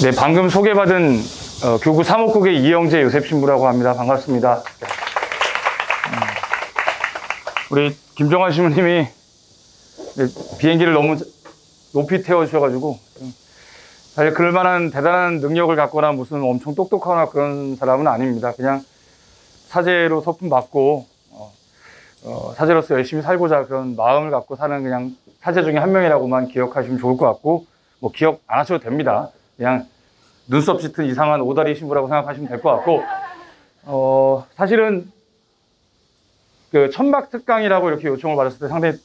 네, 방금 소개받은 교구 사목국의 이영재 요셉 신부라고 합니다. 반갑습니다. 우리 김정환 신부님이 비행기를 너무 높이 태워주셔가지고 사실 그럴 만한 대단한 능력을 갖거나 무슨 엄청 똑똑하거나 그런 사람은 아닙니다. 그냥 사제로 소품 받고 사제로서 열심히 살고자 그런 마음을 갖고 사는 그냥 사제 중에 한 명이라고만 기억하시면 좋을 것 같고, 뭐 기억 안 하셔도 됩니다. 그냥 눈썹 짙은 이상한 오다리 신부라고 생각하시면 될 것 같고, 사실은 그 천막 특강이라고 이렇게 요청을 받았을 때 상당히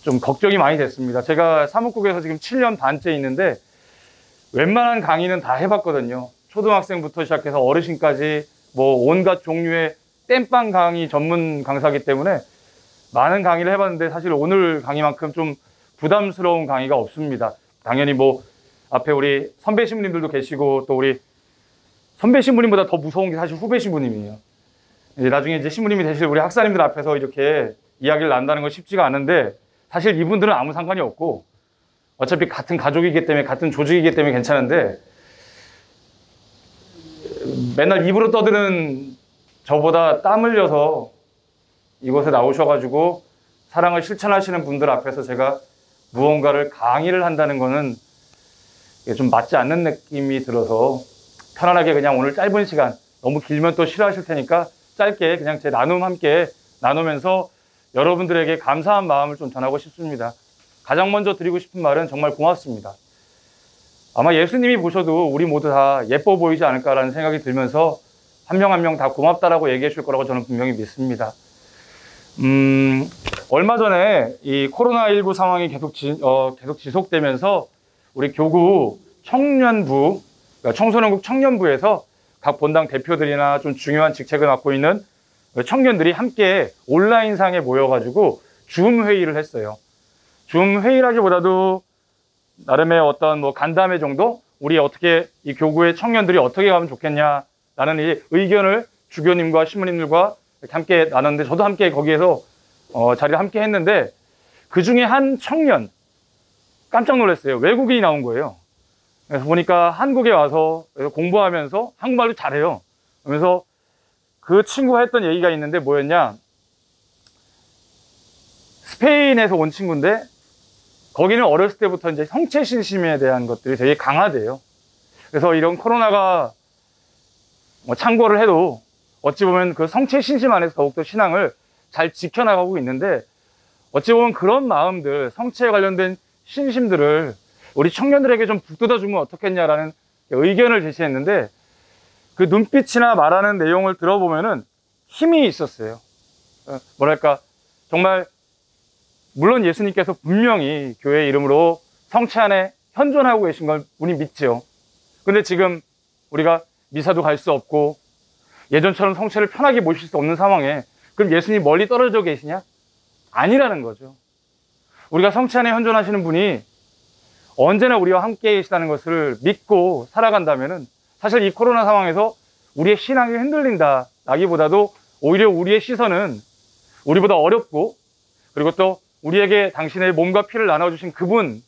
좀 걱정이 많이 됐습니다. 제가 사목국에서 지금 7년 반째 있는데 웬만한 강의는 다 해봤거든요. 초등학생부터 시작해서 어르신까지 뭐 온갖 종류의 땜빵 강의 전문 강사이기 때문에 많은 강의를 해봤는데 사실 오늘 강의만큼 좀 부담스러운 강의가 없습니다. 당연히 뭐 앞에 우리 선배 신부님들도 계시고 또 우리 선배 신부님보다 더 무서운 게 사실 후배 신부님이에요. 이제 나중에 이제 신부님이 되실 우리 학사님들 앞에서 이렇게 이야기를 나눈다는 건 쉽지가 않은데 사실 이분들은 아무 상관이 없고 어차피 같은 가족이기 때문에 같은 조직이기 때문에 괜찮은데 맨날 입으로 떠드는 저보다 땀 흘려서 이곳에 나오셔가지고 사랑을 실천하시는 분들 앞에서 제가 무언가를 강의를 한다는 거는 좀 맞지 않는 느낌이 들어서 편안하게 그냥 오늘 짧은 시간, 너무 길면 또 싫어하실 테니까 짧게 그냥 제 나눔 함께 나누면서 여러분들에게 감사한 마음을 좀 전하고 싶습니다. 가장 먼저 드리고 싶은 말은 정말 고맙습니다. 아마 예수님이 보셔도 우리 모두 다 예뻐 보이지 않을까라는 생각이 들면서 한 명 한 명 다 고맙다라고 얘기해 줄 거라고 저는 분명히 믿습니다. 얼마 전에 이 코로나19 상황이 계속 지속되면서 우리 교구 청년부, 그러니까 청소년국 청년부에서 각 본당 대표들이나 좀 중요한 직책을 맡고 있는 청년들이 함께 온라인상에 모여가지고 줌 회의를 했어요. 줌 회의라기보다도 나름의 어떤 뭐 간담회 정도? 우리 어떻게 이 교구의 청년들이 어떻게 가면 좋겠냐라는 이 의견을 주교님과 신부님들과 이렇게 함께 나눴는데 저도 함께 거기에서 자리를 함께 했는데 그 중에 한 청년 깜짝 놀랐어요. 외국인이 나온 거예요. 그래서 보니까 한국에 와서 공부하면서 한국말도 잘해요. 그러면서 그 친구가 했던 얘기가 있는데 뭐였냐, 스페인에서 온 친구인데 거기는 어렸을 때부터 이제 성체 신심에 대한 것들이 되게 강하대요. 그래서 이런 코로나가 뭐 창궐을 해도 어찌 보면 그 성체 신심 안에서 더욱더 신앙을 잘 지켜나가고 있는데 어찌 보면 그런 마음들, 성체에 관련된 신심들을 우리 청년들에게 좀 북돋아주면 어떻겠냐라는 의견을 제시했는데 그 눈빛이나 말하는 내용을 들어보면은 힘이 있었어요. 뭐랄까, 정말 물론 예수님께서 분명히 교회 이름으로 성체 안에 현존하고 계신 걸 우리 믿죠. 근데 지금 우리가 미사도 갈 수 없고 예전처럼 성체를 편하게 모실 수 없는 상황에 그럼 예수님 멀리 떨어져 계시냐? 아니라는 거죠. 우리가 성체 안에 현존하시는 분이 언제나 우리와 함께 계시다는 것을 믿고 살아간다면은 사실 이 코로나 상황에서 우리의 신앙이 흔들린다라기보다도 오히려 우리의 시선은 우리보다 어렵고 그리고 또 우리에게 당신의 몸과 피를 나눠주신 그분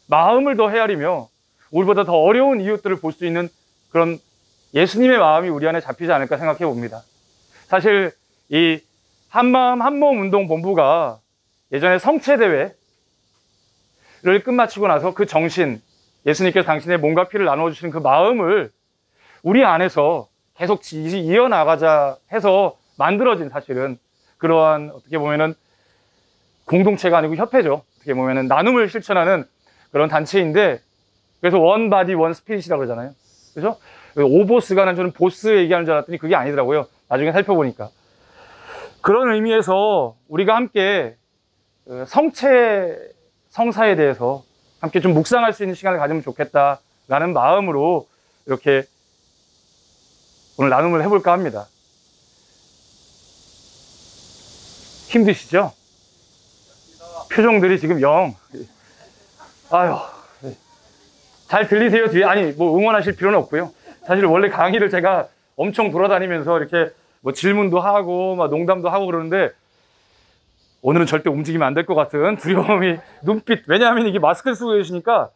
마음을 더 헤아리며 우리보다 더 어려운 이웃들을 볼 수 있는 그런 예수님의 마음이 우리 안에 잡히지 않을까 생각해 봅니다. 사실 이 한마음 한몸 운동 본부가 예전에 성체대회를 끝마치고 나서 그 정신, 예수님께서 당신의 몸과 피를 나눠주신 그 마음을 우리 안에서 계속 이어나가자 해서 만들어진 사실은 그러한 어떻게 보면은 공동체가 아니고 협회죠. 어떻게 보면은 나눔을 실천하는 그런 단체인데 그래서 원 바디 원 스피릿이라고 그러잖아요. 그죠? 오보스가 저는 보스 얘기하는 줄 알았더니 그게 아니더라고요. 나중에 살펴보니까. 그런 의미에서 우리가 함께 성사에 대해서 함께 좀 묵상할 수 있는 시간을 가지면 좋겠다라는 마음으로 이렇게 오늘 나눔을 해볼까 합니다. 힘드시죠? 표정들이 지금 아유, 잘 들리세요? 뒤에? 아니, 뭐 응원하실 필요는 없고요. 사실 원래 강의를 제가 엄청 돌아다니면서 이렇게 뭐 질문도 하고 막 농담도 하고 그러는데 오늘은 절대 움직이면 안 될 것 같은 두려움이 눈빛, 왜냐하면 이게 마스크를 쓰고 계시니까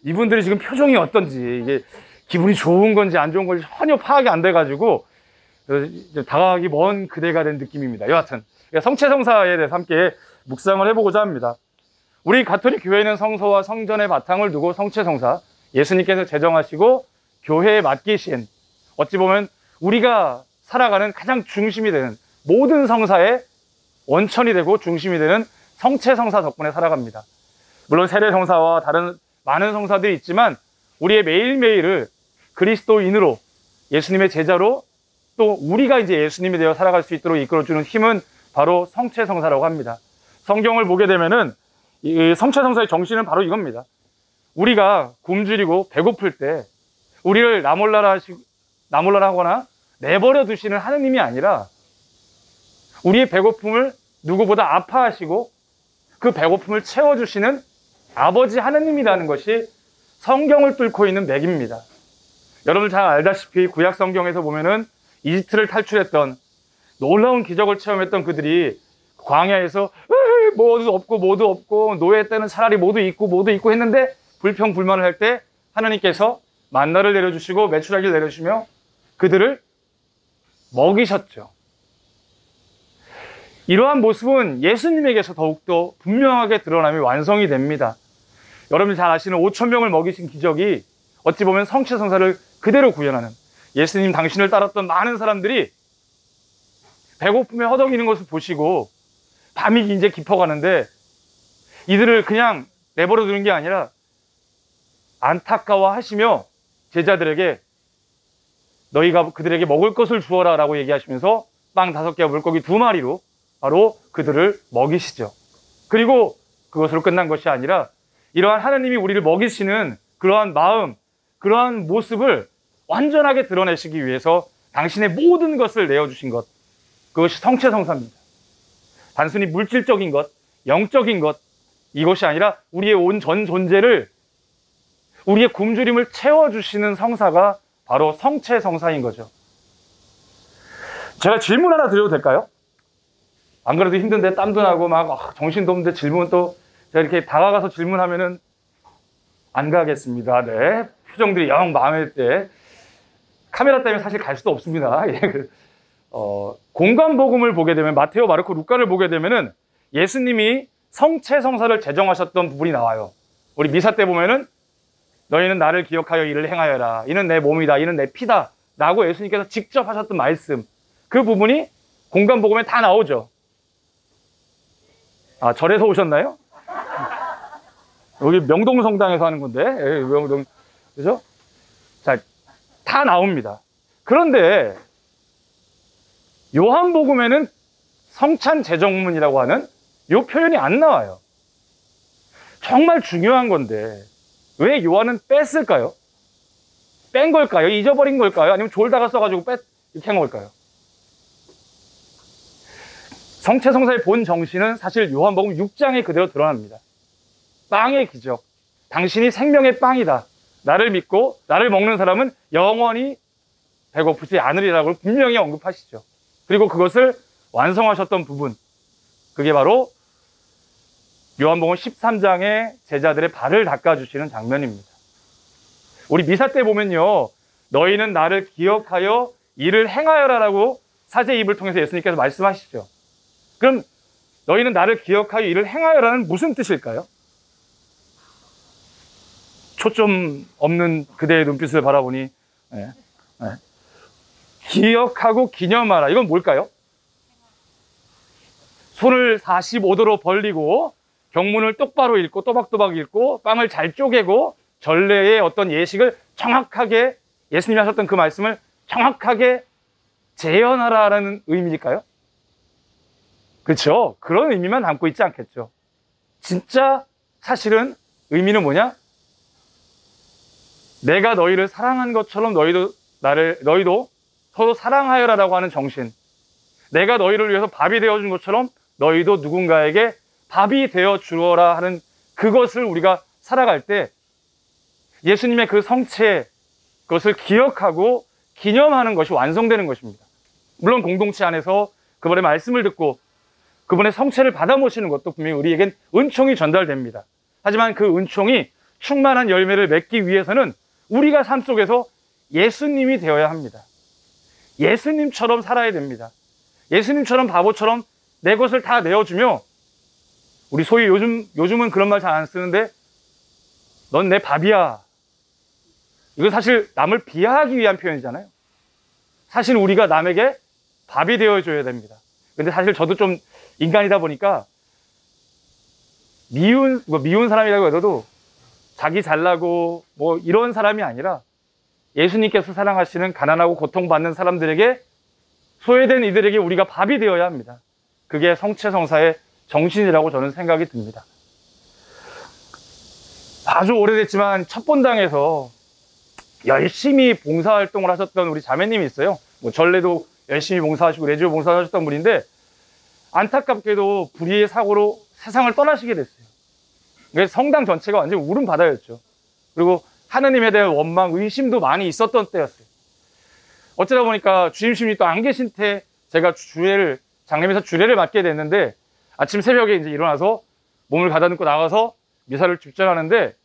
이분들이 지금 표정이 어떤지, 이게 기분이 좋은 건지 안 좋은 건지 전혀 파악이 안 돼가지고 다가가기 먼 그대가 된 느낌입니다. 여하튼 성체성사에 대해서 함께 묵상을 해보고자 합니다. 우리 가톨릭 교회는 성서와 성전의 바탕을 두고 성체성사, 예수님께서 제정하시고 교회에 맡기신, 어찌 보면 우리가 살아가는 가장 중심이 되는, 모든 성사의 원천이 되고 중심이 되는 성체성사 덕분에 살아갑니다. 물론 세례성사와 다른 많은 성사들이 있지만 우리의 매일매일을 그리스도인으로, 예수님의 제자로, 또 우리가 이제 예수님이 되어 살아갈 수 있도록 이끌어주는 힘은 바로 성체성사라고 합니다. 성경을 보게 되면은 이 성체성사의 정신은 바로 이겁니다. 우리가 굶주리고 배고플 때 우리를 나몰라라 하거나 내버려 두시는 하느님이 아니라 우리의 배고픔을 누구보다 아파하시고 그 배고픔을 채워주시는 아버지 하느님이라는 것이 성경을 뚫고 있는 맥입니다. 여러분 잘 알다시피 구약 성경에서 보면은 이집트를 탈출했던, 놀라운 기적을 체험했던 그들이 광야에서 모두 없고 노예 때는 차라리 모두 있고 했는데 불평불만을 할 때 하나님께서 만나를 내려주시고 메추라기를 내려주시며 그들을 먹이셨죠. 이러한 모습은 예수님에게서 더욱더 분명하게 드러나며 완성이 됩니다. 여러분이 잘 아시는 5,000명을 먹이신 기적이 어찌 보면 성체성사를 그대로 구현하는, 예수님 당신을 따랐던 많은 사람들이 배고픔에 허덕이는 것을 보시고 밤이 이제 깊어가는데 이들을 그냥 내버려 두는 게 아니라 안타까워하시며 제자들에게 너희가 그들에게 먹을 것을 주어라 라고 얘기하시면서 빵 5개와 물고기 2마리로 바로 그들을 먹이시죠. 그리고 그것으로 끝난 것이 아니라 이러한 하나님이 우리를 먹이시는 그러한 마음, 그러한 모습을 완전하게 드러내시기 위해서 당신의 모든 것을 내어주신 것, 그것이 성체성사입니다. 단순히 물질적인 것, 영적인 것, 이것이 아니라 우리의 온 전 존재를, 우리의 굶주림을 채워주시는 성사가 바로 성체성사인 거죠. 제가 질문 하나 드려도 될까요? 안 그래도 힘든데 땀도 나고 막 정신도 없는데 질문 또 제가 이렇게 다가가서 질문하면은 안 가겠습니다. 네. 표정들이 영 마음에 때 카메라 때문에 사실 갈 수도 없습니다. 공관복음을 보게 되면 마테오, 마르코, 루카를 보게 되면은 예수님이 성체성사를 제정하셨던 부분이 나와요. 우리 미사 때 보면은 너희는 나를 기억하여 이를 행하여라. 이는 내 몸이다. 이는 내 피다. 라고 예수님께서 직접 하셨던 말씀. 그 부분이 공관복음에 다 나오죠. 아, 절에서 오셨나요? 여기 명동성당에서 하는 건데. 그죠? 자, 다 나옵니다. 그런데 요한복음에는 성찬 제정문이라고 하는 이 표현이 안 나와요. 정말 중요한 건데 왜 요한은 뺐을까요? 뺀 걸까요? 잊어버린 걸까요? 아니면 졸다가 써가지고 이렇게 한 걸까요? 성체성사의 본 정신은 사실 요한복음 6장에 그대로 드러납니다. 빵의 기적. 당신이 생명의 빵이다. 나를 믿고 나를 먹는 사람은 영원히 배고프지 않으리라고 분명히 언급하시죠. 그리고 그것을 완성하셨던 부분, 그게 바로 요한복음 13장의 제자들의 발을 닦아주시는 장면입니다. 우리 미사 때 보면요, 너희는 나를 기억하여 이를 행하여라라고 사제 입을 통해서 예수님께서 말씀하시죠. 그럼 너희는 나를 기억하여 이를 행하여라는 무슨 뜻일까요? 초점 없는 그대의 눈빛을 바라보니 기억하고 기념하라. 이건 뭘까요? 손을 45도로 벌리고 경문을 똑바로 읽고 또박또박 읽고 빵을 잘 쪼개고 전례의 어떤 예식을 정확하게, 예수님이 하셨던 그 말씀을 정확하게 재현하라는 의미일까요? 그렇죠. 그런 의미만 담고 있지 않겠죠. 진짜 사실은 의미는 뭐냐? 내가 너희를 사랑한 것처럼 너희도 서로 사랑하여라라고 하는 정신. 내가 너희를 위해서 밥이 되어준 것처럼 너희도 누군가에게 밥이 되어 주어라 하는 그것을 우리가 살아갈 때 예수님의 그 성체, 그것을 기억하고 기념하는 것이 완성되는 것입니다. 물론 공동체 안에서 그분의 말씀을 듣고 그분의 성체를 받아 모시는 것도 분명히 우리에겐 은총이 전달됩니다. 하지만 그 은총이 충만한 열매를 맺기 위해서는 우리가 삶 속에서 예수님이 되어야 합니다. 예수님처럼 살아야 됩니다. 예수님처럼 바보처럼 내 것을 다 내어주며, 우리 소위 요즘은 그런 말 잘 안 쓰는데, 넌 내 밥이야. 이건 사실 남을 비하하기 위한 표현이잖아요. 사실 우리가 남에게 밥이 되어줘야 됩니다. 근데 사실 저도 좀 인간이다 보니까 미운 사람이라고 해도 자기 잘나고 뭐 이런 사람이 아니라 예수님께서 사랑하시는 가난하고 고통받는 사람들에게, 소외된 이들에게 우리가 밥이 되어야 합니다. 그게 성체성사의 정신이라고 저는 생각이 듭니다. 아주 오래됐지만 첫 본당에서 열심히 봉사활동을 하셨던 우리 자매님이 있어요. 뭐 전례도 열심히 봉사하시고 레지오 봉사하셨던 분인데, 안타깝게도 불의의 사고로 세상을 떠나시게 됐어요. 그래서 성당 전체가 완전히 울음 바다였죠. 그리고 하느님에 대한 원망, 의심도 많이 있었던 때였어요. 어쩌다 보니까 주임심이 또 안 계신 때 제가 장례에서 주례를 맡게 됐는데, 아침 새벽에 이제 일어나서 몸을 가다듬고 나가서 미사를 집전하는데,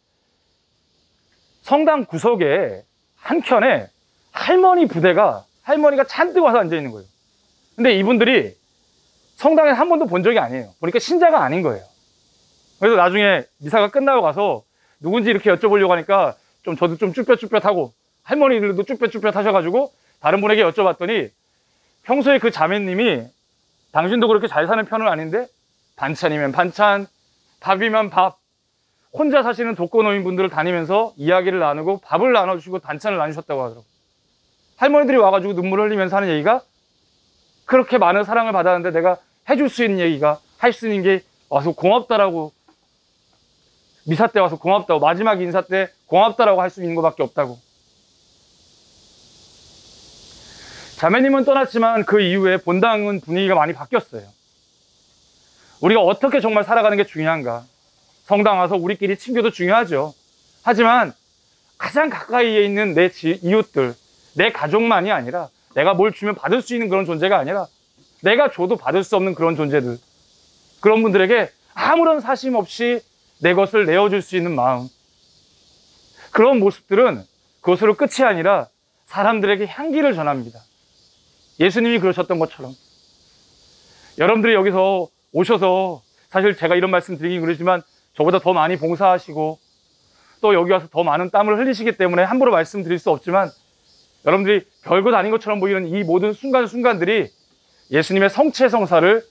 성당 구석에 한켠에 할머니가 잔뜩 와서 앉아 있는 거예요. 근데 이분들이 성당에 한 번도 본 적이 아니에요. 보니까 신자가 아닌 거예요. 그래서 나중에 미사가 끝나고 가서 누군지 이렇게 여쭤보려고 하니까 저도 좀 쭈뼛쭈뼛하고, 할머니들도 쭈뼛쭈뼛 하셔가지고 다른 분에게 여쭤봤더니, 평소에 그 자매님이 당신도 그렇게 잘 사는 편은 아닌데 반찬이면 반찬, 밥이면 밥, 혼자 사시는 독거노인분들을 다니면서 이야기를 나누고 밥을 나눠주시고 반찬을 나누셨다고 하더라고요. 할머니들이 와가지고 눈물 흘리면서 하는 얘기가, 그렇게 많은 사랑을 받았는데 내가 해줄 수 있는 얘기가, 할 수 있는 게 와서 고맙다라고, 미사 때 와서 고맙다고, 마지막 인사 때 고맙다라고 할 수 있는 것밖에 없다고. 자매님은 떠났지만 그 이후에 본당은 분위기가 많이 바뀌었어요. 우리가 어떻게 정말 살아가는 게 중요한가. 성당 와서 우리끼리 친교도 중요하죠. 하지만 가장 가까이에 있는 내 이웃들, 내 가족만이 아니라, 내가 뭘 주면 받을 수 있는 그런 존재가 아니라 내가 줘도 받을 수 없는 그런 존재들, 그런 분들에게 아무런 사심 없이 내 것을 내어줄 수 있는 마음, 그런 모습들은 그것으로 끝이 아니라 사람들에게 향기를 전합니다. 예수님이 그러셨던 것처럼. 여러분들이 여기서 오셔서, 사실 제가 이런 말씀 드리긴 그러지만 저보다 더 많이 봉사하시고 또 여기 와서 더 많은 땀을 흘리시기 때문에 함부로 말씀드릴 수 없지만, 여러분들이 별것 아닌 것처럼 보이는 이 모든 순간순간들이 예수님의 성체성사를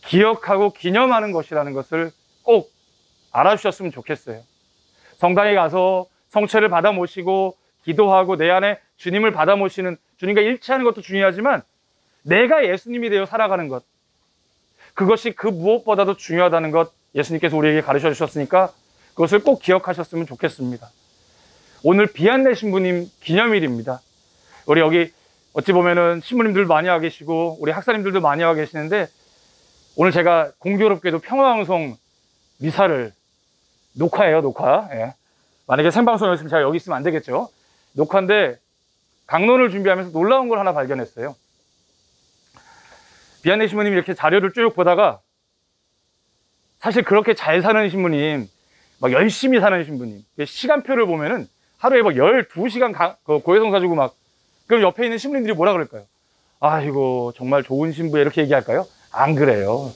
기억하고 기념하는 것이라는 것을 꼭 알아주셨으면 좋겠어요. 성당에 가서 성체를 받아 모시고 기도하고 내 안에 주님을 받아 모시는, 주님과 일치하는 것도 중요하지만 내가 예수님이 되어 살아가는 것, 그것이 그 무엇보다도 중요하다는 것 예수님께서 우리에게 가르쳐 주셨으니까 그것을 꼭 기억하셨으면 좋겠습니다. 오늘 비안내 신부님 기념일입니다. 우리 여기 어찌 보면은 신부님들 많이 와 계시고 우리 학사님들도 많이 와 계시는데, 오늘 제가 공교롭게도 평화방송 미사를, 녹화예요, 녹화. 예. 만약에 생방송이었으면 제가 여기 있으면 안 되겠죠. 녹화인데 강론을 준비하면서 놀라운 걸 하나 발견했어요. 비안내 신부님이 이렇게 자료를 쭉 보다가, 사실 그렇게 잘 사는 신부님, 막 열심히 사는 신부님, 시간표를 보면은 하루에 막 12시간 고해성사 주고 막, 그럼 옆에 있는 신부님들이 뭐라 그럴까요? 아이고, 정말 좋은 신부야, 이렇게 얘기할까요? 안 그래요.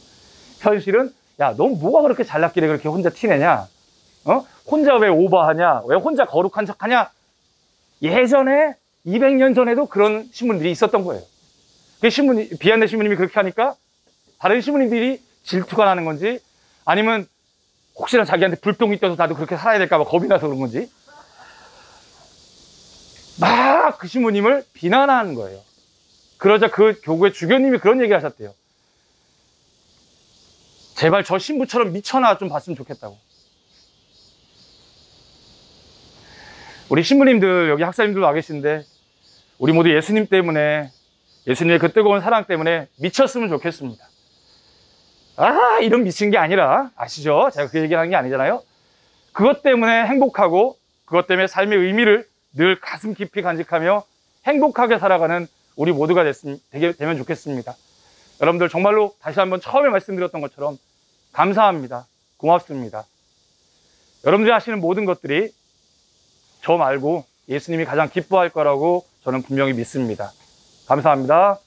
현실은, 야, 너 뭐가 그렇게 잘났길래 그렇게 혼자 티내냐? 혼자 왜 오버하냐? 왜 혼자 거룩한 척 하냐? 예전에, 200년 전에도 그런 신부님들이 있었던 거예요. 비안내 신부님이 그렇게 하니까 다른 신부님들이 질투가 나는 건지, 아니면 혹시나 자기한테 불똥이 떠서 나도 그렇게 살아야 될까봐 겁이 나서 그런 건지, 막 그 신부님을 비난하는 거예요. 그러자 그 교구의 주교님이 그런 얘기를 하셨대요. 제발 저 신부처럼 미쳐나 좀 봤으면 좋겠다고. 우리 신부님들, 여기 학사님들 와 계신데, 우리 모두 예수님 때문에, 예수님의 그 뜨거운 사랑 때문에 미쳤으면 좋겠습니다. 아, 이런 미친 게 아니라, 아시죠? 제가 그 얘기하는 게 아니잖아요. 그것 때문에 행복하고, 그것 때문에 삶의 의미를 늘 가슴 깊이 간직하며 행복하게 살아가는 우리 모두가 되면 좋겠습니다. 여러분들 정말로 다시 한번 처음에 말씀드렸던 것처럼 감사합니다. 고맙습니다. 여러분들이 하시는 모든 것들이 저 말고 예수님이 가장 기뻐할 거라고 저는 분명히 믿습니다. 감사합니다.